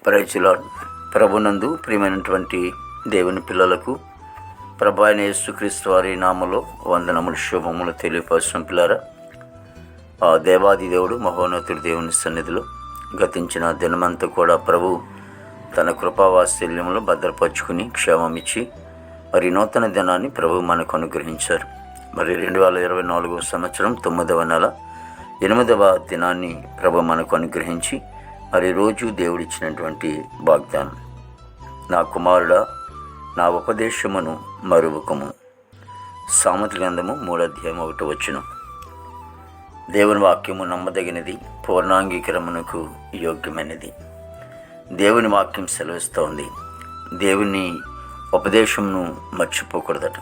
Praise the lord. ప్రభునందు ప్రియమైనటువంటి దేవుని పిల్లలకు ప్రభు అయిన యేసుక్రీస్తు వారి నామములో వందనములు శుభములు తెలియపరచడం పిల్లారా. ఆ దేవాది దేవుడు మహోన్నతుడి దేవుని సన్నిధిలో గతించిన దినమంతా కూడా ప్రభు తన కృపావాత్సల్యంలో భద్రపరుచుకుని క్షేమం ఇచ్చి మరి నూతన దినాన్ని ప్రభు మనకు అనుగ్రహించారు. మరి 2024 సంవత్సరం 9వ నెల 8వ దినాన్ని ప్రభు మనకు అనుగ్రహించి మరి రోజు దేవుడిచ్చినటువంటి వాగ్దానం, నా కుమారుడా నా ఉపదేశమును మరువకము. సామెతల గ్రంథము 3:1. దేవుని వాక్యము నమ్మదగినది, పూర్ణాంగీకరమునకు యోగ్యమైనది. దేవుని వాక్యం సెలవిస్తోంది, దేవుని ఉపదేశంను మర్చిపోకూడదట.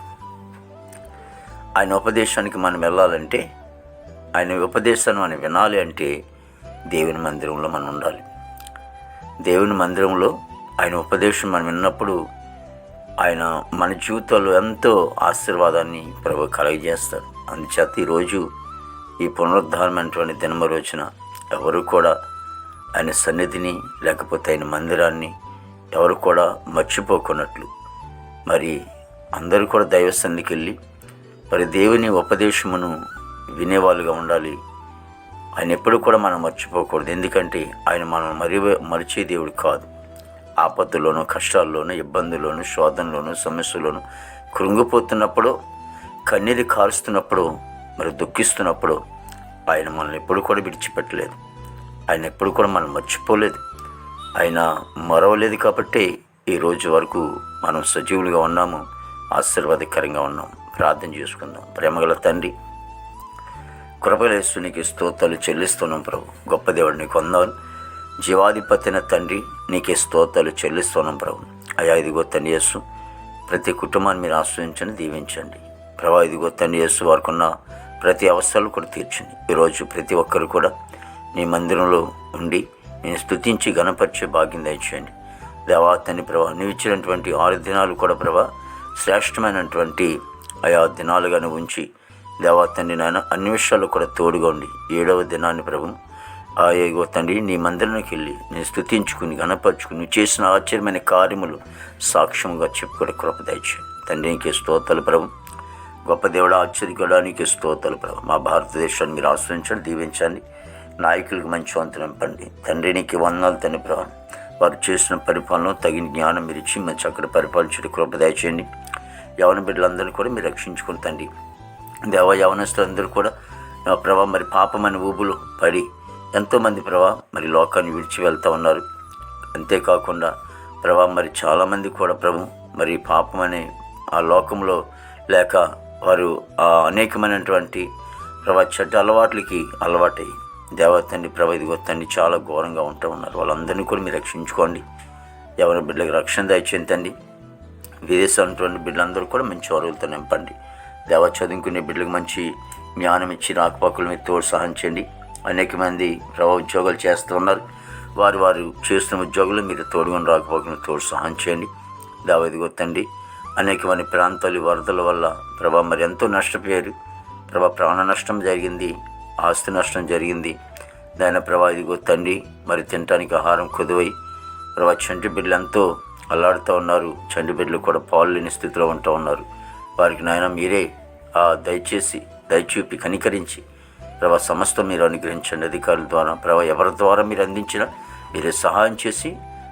ఆయన ఉపదేశానికి మనం వెళ్ళాలంటే, ఆయన ఉపదేశాన్ని మనం వినాలి అంటే దేవుని మందిరంలో మనం ఉండాలి. దేవుని మందిరంలో ఆయన ఉపదేశం మనం విన్నప్పుడు ఆయన మన జీవితంలో ఎంతో ఆశీర్వాదాన్ని ప్రభు కలుగజేస్తారు. అందుచేత ఈరోజు ఈ పునరుద్ధారమైనటువంటి దినమ రోజున ఎవరు కూడా ఆయన సన్నిధిని లేకపోతే ఆయన మందిరాన్ని ఎవరు కూడా మర్చిపోకున్నట్లు మరి అందరూ కూడా దైవ సన్నిధికి వెళ్ళి మరి దేవుని ఉపదేశమును వినేవాళ్ళుగా ఉండాలి. ఆయన ఎప్పుడు కూడా మనం మర్చిపోకూడదు. ఎందుకంటే ఆయన మనం మరిచే దేవుడు కాదు. ఆపత్తుల్లోనూ, కష్టాల్లోనూ, ఇబ్బందుల్లోనూ, శోధనలోనూ, సమస్యలోనూ కృంగిపోతున్నప్పుడు, కన్నీరు కారుస్తున్నప్పుడు, మరి దుఃఖిస్తున్నప్పుడు ఆయన మనల్ని ఎప్పుడు కూడా విడిచిపెట్టలేదు. ఆయన ఎప్పుడు కూడా మనం మర్చిపోలేదు. ఆయన మరవలేదు. కాబట్టి ఈ రోజు వరకు మనం సజీవులుగా ఉన్నాము, ఆశీర్వాదకరంగా ఉన్నాం. ప్రార్థన చేసుకుందాం. ప్రేమగల తండ్రి, కృపలేసు నీకు స్తోత్రాలు చెల్లిస్తున్నాం ప్రభు. గొప్ప దేవుడు నీకు వందనాలు. జీవాధిపతిన తండ్రి నీకే స్తోత్రాలు చెల్లిస్తున్నాం ప్రభు. అయా ఇదిగో తండ్రి యేసు, ప్రతి కుటుంబాన్ని మీరు ఆశ్రయించండి, దీవించండి ప్రభా. ఇదిగో తండ్రి యేసు, వారికి ఉన్న ప్రతి అవసరాలు కూడా తీర్చండి. ఈరోజు ప్రతి ఒక్కరు కూడా నీ మందిరంలో ఉండి నేను స్తుతించి ఘనపరిచే భాగ్యం దయచేయండి దేవా తండ్రి ప్రభా. నువ్వు ఇచ్చినటువంటి 6 దినాలు కూడా ప్రభా శ్రేష్టమైనటువంటి ఆయా దినాలుగానే ఉంచి దేవా తండ్రి నాయన అన్ని విషయాలు కూడా తోడుగా ఉండి 7వ దినాన్ని ప్రభు ఆయో తండ్రి నీ మందిరానికి వెళ్ళి నేను స్తుతించుకుని ఘనపరుచుకుని నువ్వు చేసిన ఆశ్చర్యమైన కార్యములు సాక్ష్యంగా చెప్పుకోవడం కృప దయచేయండి తండ్రి. నీకే స్తోత్రాలు ప్రభు. గొప్ప దేవుడు, ఆశ్చర్యకుడా నీకే స్తోత్రాలు ప్రభు. మా భారతదేశాన్ని మీరు ఆశ్రయించండి, దీవించండి. నాయకులకు మంచి వంతు నింపండి తండ్రి. నీకు వందనాలు తండ్రి ప్రభు. వారు చేసిన పరిపాలన తగిన జ్ఞానం మీరు ఇచ్చి మంచి అక్కడ పరిపాలించడం కృప దయచేయండి. యవన బిడ్డలందరినీ కూడా మీరు రక్షించుకుని తండ్రి దేవ. యవనస్తులందరూ కూడా ప్రభా మరి పాపమని ఊబులు పడి ఎంతోమంది ప్రభా మరి లోకాన్ని విడిచి వెళ్తూ ఉన్నారు. అంతేకాకుండా ప్రభా మరి చాలామంది కూడా ప్రభు మరి పాపమనే ఆ లోకంలో లేక వారు అనేకమైనటువంటి ప్రభా చెడ్డ అలవాట్లకి అలవాటై దేవతండి ప్రభా ఇదిగో తండ్రి చాలా ఘోరంగా ఉంటూ ఉన్నారు. వాళ్ళందరినీ కూడా మీరు రక్షించుకోండి. ఎవరి బిడ్డలకు రక్షణ దయచేయండి. విదేశాలటువంటి బిడ్డలందరూ కూడా మంచి వరువులతో నింపండి దేవ. చదువుకునే బిడ్డలకు మంచి జ్ఞానం ఇచ్చి రాకపోకలు మీరు తోడు సహాయం చేయండి. అనేక మంది ప్రభా ఉద్యోగాలు చేస్తూ ఉన్నారు. వారు చేస్తున్న ఉద్యోగులు మీరు తోడుకొని రాకపోకలు తోడు సహాయం చేయండి దేవ. ఇదిగో తండ్రి అనేకమైన ప్రాంతాలు వరదల వల్ల ప్రభా మరి ఎంతో నష్టపోయారు ప్రభా. ప్రాణ నష్టం జరిగింది, ఆస్తి నష్టం జరిగింది దాని ప్రభా. ఇదిగో తండ్రి మరి తినడానికి ఆహారం కుదువై ప్రభా చంటి బిడ్డలు ఎంతో అల్లాడుతూ ఉన్నారు. చంటి బిడ్డలు కూడా పాలు లేని స్థితిలో ఉంటూ ఉన్నారు. వారికి నాయన మీరే దయచేసి దయచూపి కనికరించి ప్రభా సమస్తం మీరు అనుగ్రహించండి. అధికారుల ద్వారా ప్రభా ఎవరి ద్వారా మీరు అందించినా మీరే సహాయం చేసి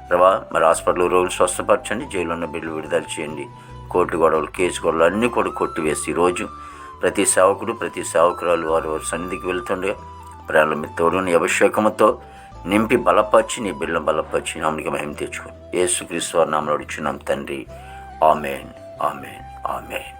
ప్రభా మరి హాస్పిటల్ రోగులు స్వస్థపరచండి. జైలు ఉన్న బిడ్డలు విడుదల చేయండి. కోర్టు గొడవలు, కేసు గొడవలు అన్నీ కూడా కొట్టివేసి ఈరోజు ప్రతి సేవకుడు ప్రతి సేవకురాలు వారి సన్నిధికి వెళ్తుండగా ప్రేమలో మీ తోడుని అభిషేకముతో నింపి బలపరిచి నీ బిడ్డలను బలపరిచి నామనికి మహిమ తెచ్చుకొని యేసుక్రీస్తు వారి నామములో అడుగుచున్నాం తండ్రి. ఆమేన్, ఆమేన్, ఆమేన్.